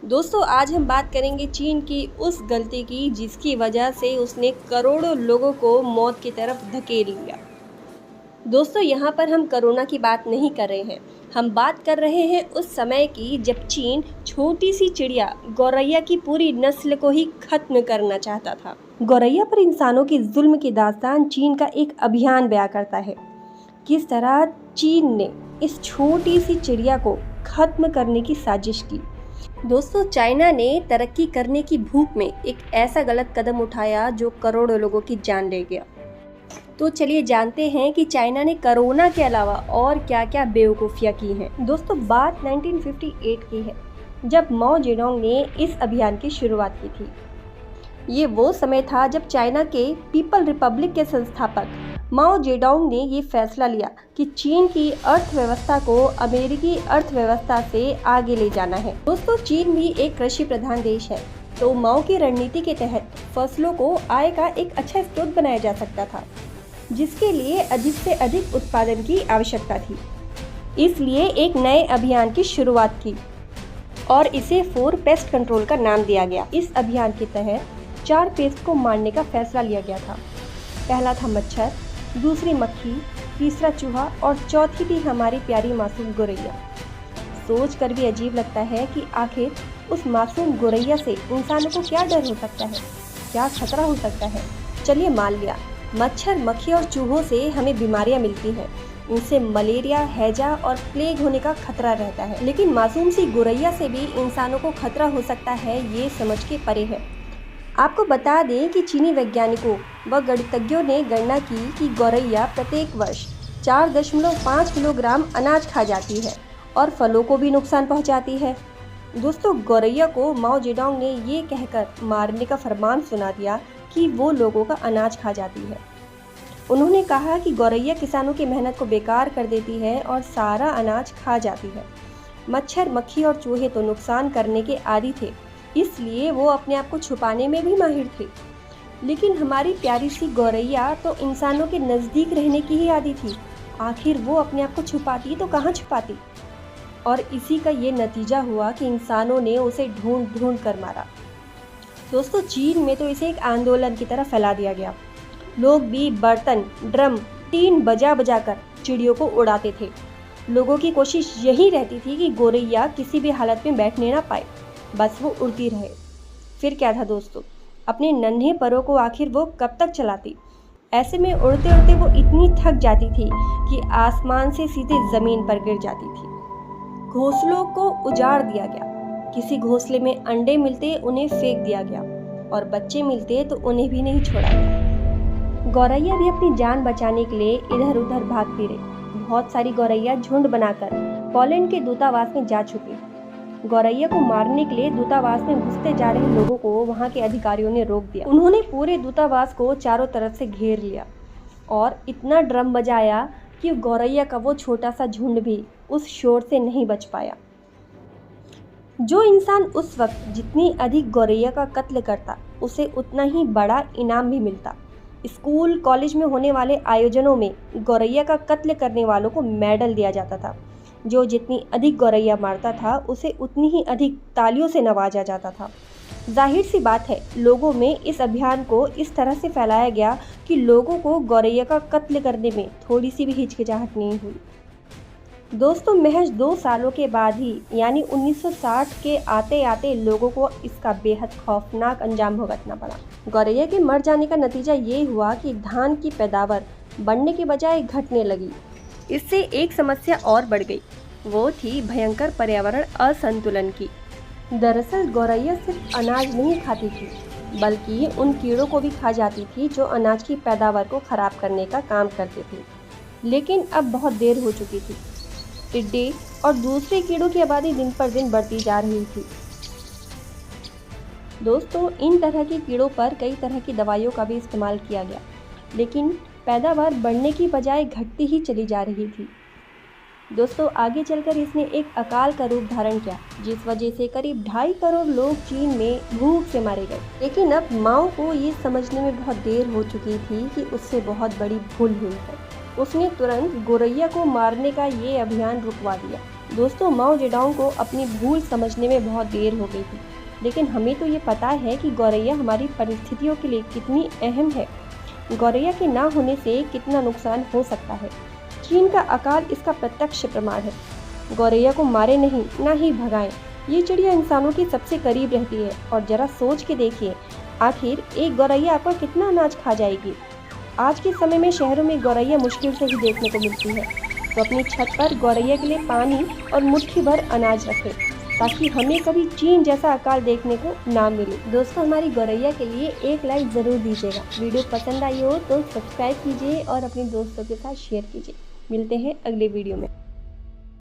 दोस्तों आज हम बात करेंगे चीन की उस गलती की जिसकी वजह से उसने करोड़ों लोगों को मौत की तरफ धकेल लिया। दोस्तों यहाँ पर हम कोरोना की बात नहीं कर रहे हैं, हम बात कर रहे हैं उस समय की जब चीन छोटी सी चिड़िया गौरैया की पूरी नस्ल को ही खत्म करना चाहता था। गौरैया पर इंसानों की जुल्म की दास्तान चीन का एक अभियान बयां करता है। किस तरह चीन ने इस छोटी सी चिड़िया को खत्म करने की साजिश की। दोस्तों चाइना ने तरक्की करने की भूख में एक ऐसा गलत कदम उठाया जो करोड़ों लोगों की जान ले गया। तो चलिए जानते हैं कि चाइना ने कोरोना के अलावा और क्या क्या बेवकूफ़ियाँ की हैं। दोस्तों बात 1958 की है जब माओ जेडोंग ने इस अभियान की शुरुआत की थी। ये वो समय था जब चाइना के पीपल रिपब्लिक के संस्थापक माओ जेडोंग ने ये फैसला लिया कि चीन की अर्थव्यवस्था को अमेरिकी अर्थव्यवस्था से आगे ले जाना है। दोस्तों चीन भी एक कृषि प्रधान देश है, तो माओ की रणनीति के तहत फसलों को आय का एक अच्छा स्रोत बनाया जा सकता था, जिसके लिए अधिक से अधिक उत्पादन की आवश्यकता थी। इसलिए एक नए अभियान की शुरुआत की और इसे 4 पेस्ट कंट्रोल का नाम दिया गया। इस अभियान के तहत 4 पेस्ट को मारने का फैसला लिया गया था। पहला था मच्छर, दूसरी मक्खी, तीसरा चूहा और चौथी थी हमारी प्यारी मासूम गौरैया। सोच कर भी अजीब लगता है कि आखिर उस मासूम गौरैया से इंसानों को क्या डर हो सकता है, क्या खतरा हो सकता है। चलिए मान लिया मच्छर, मक्खी और चूहों से हमें बीमारियां मिलती हैं, इनसे मलेरिया, हैजा और प्लेग होने का खतरा रहता है, लेकिन मासूम सी गौरैया से भी इंसानों को खतरा हो सकता है, ये समझ के परे है। आपको बता दें कि चीनी वैज्ञानिकों व गणितज्ञों ने गणना की कि गौरैया प्रत्येक वर्ष 4.5 किलोग्राम अनाज खा जाती है और फलों को भी नुकसान पहुंचाती है। दोस्तों गौरैया को माओ जेडोंग ने ये कहकर मारने का फरमान सुना दिया कि वो लोगों का अनाज खा जाती है। उन्होंने कहा कि गौरैया किसानों की मेहनत को बेकार कर देती है और सारा अनाज खा जाती है। मच्छर, मक्खी और चूहे तो नुकसान करने के आदी थे, इसलिए वो अपने आप को छुपाने में भी माहिर थे, लेकिन हमारी प्यारी सी गौरैया तो इंसानों के नज़दीक रहने की ही आदी थी। आखिर वो अपने आप को छुपाती तो कहाँ छुपाती, और इसी का ये नतीजा हुआ कि इंसानों ने उसे ढूंढ ढूंढ कर मारा। दोस्तों चीन में तो इसे एक आंदोलन की तरह फैला दिया गया। लोग भी बर्तन, ड्रम, टीन बजा बजा कर चिड़ियों को उड़ाते थे। लोगों की कोशिश यही रहती थी कि गौरैया किसी भी हालत में बैठने ना पाए, बस वो उड़ती रहे। फिर क्या था दोस्तों, अपने नन्हे परों को आखिर वो कब तक चलाती। ऐसे में उड़ते उड़ते वो इतनी थक जाती थी कि आसमान से सीधे ज़मीन पर गिर जाती थी। घोंसलों को उजाड़ दिया गया, किसी घोंसले में अंडे मिलते उन्हें फेंक दिया गया और बच्चे मिलते तो उन्हें भी नहीं छोड़ा गया। गौरैया भी अपनी जान बचाने के लिए इधर उधर भागती रही। बहुत सारी गौरैया झुंड बनाकर पोलैंड के दूतावास में जा चुकी। गौरैया को मारने के लिए दूतावास में घुसते जा रहे लोगों को वहां के अधिकारियों ने रोक दिया। उन्होंने पूरे दूतावास को चारों तरफ से घेर लिया और इतना ड्रम बजाया कि गौरैया का वो छोटा सा झुंड भी उस शोर से नहीं बच पाया। जो इंसान उस वक्त जितनी अधिक गौरैया का कत्ल करता, उसे उतना ही बड़ा इनाम भी मिलता। स्कूल कॉलेज में होने वाले आयोजनों में गौरैया का कत्ल करने वालों को मेडल दिया जाता था। जो जितनी अधिक गौरैया मारता था, उसे उतनी ही अधिक तालियों से नवाजा जाता था। जाहिर सी बात है, लोगों में इस अभियान को इस तरह से फैलाया गया कि लोगों को गौरैया का कत्ल करने में थोड़ी सी भी हिचकिचाहट नहीं हुई। दोस्तों महज 2 सालों के बाद ही यानी 1960 के आते आते लोगों को इसका बेहद खौफनाक अंजाम भुगतना पड़ा। गौरैया के मर जाने का नतीजा ये हुआ कि धान की पैदावार बढ़ने के बजाय घटने लगी। इससे एक समस्या और बढ़ गई, वो थी भयंकर पर्यावरण असंतुलन की। दरअसल गौरैया सिर्फ अनाज नहीं खाती थी, बल्कि उन कीड़ों को भी खा जाती थी जो अनाज की पैदावार को खराब करने का काम करते थे। लेकिन अब बहुत देर हो चुकी थी। टिड्डे और दूसरे कीड़ों की आबादी दिन पर दिन बढ़ती जा रही थी। दोस्तों इन तरह के कीड़ों पर कई तरह की दवाइयों का भी इस्तेमाल किया गया, लेकिन पैदावार बढ़ने की बजाय घटती ही चली जा रही थी। दोस्तों आगे चलकर इसने एक अकाल का रूप धारण किया, जिस वजह से करीब 2.5 करोड़ लोग चीन में भूख से मारे गए। लेकिन अब माओ को ये समझने में बहुत देर हो चुकी थी कि उससे बहुत बड़ी भूल हुई है। उसने तुरंत गौरैया को मारने का ये अभियान रुकवा दिया। दोस्तों, माओ जेडोंग को अपनी भूल समझने में बहुत देर हो गई थी, लेकिन हमें तो ये पता है कि गौरैया हमारी परिस्थितियों के लिए कितनी अहम है। गौरैया के ना होने से कितना नुकसान हो सकता है। चीन का अकाल इसका प्रत्यक्ष प्रमाण है। गौरैया को मारे नहीं, ना ही भगाएं। ये चिड़िया इंसानों के सबसे करीब रहती है और जरा सोच के देखिए, आखिर एक गौरैया आपका कितना अनाज खा जाएगी। आज के समय में शहरों में गौरैया मुश्किल से ही देखने को मिलती है, तो अपनी छत पर गौरैया के लिए पानी और मुट्ठी भर अनाज रखें, ताकि हमें कभी चीन जैसा अकाल देखने को ना मिले। दोस्तों, हमारी गौरैया के लिए एक लाइक ज़रूर दीजिएगा। वीडियो पसंद आई हो तो सब्सक्राइब कीजिए और अपने दोस्तों के साथ शेयर कीजिए। मिलते हैं अगले वीडियो में।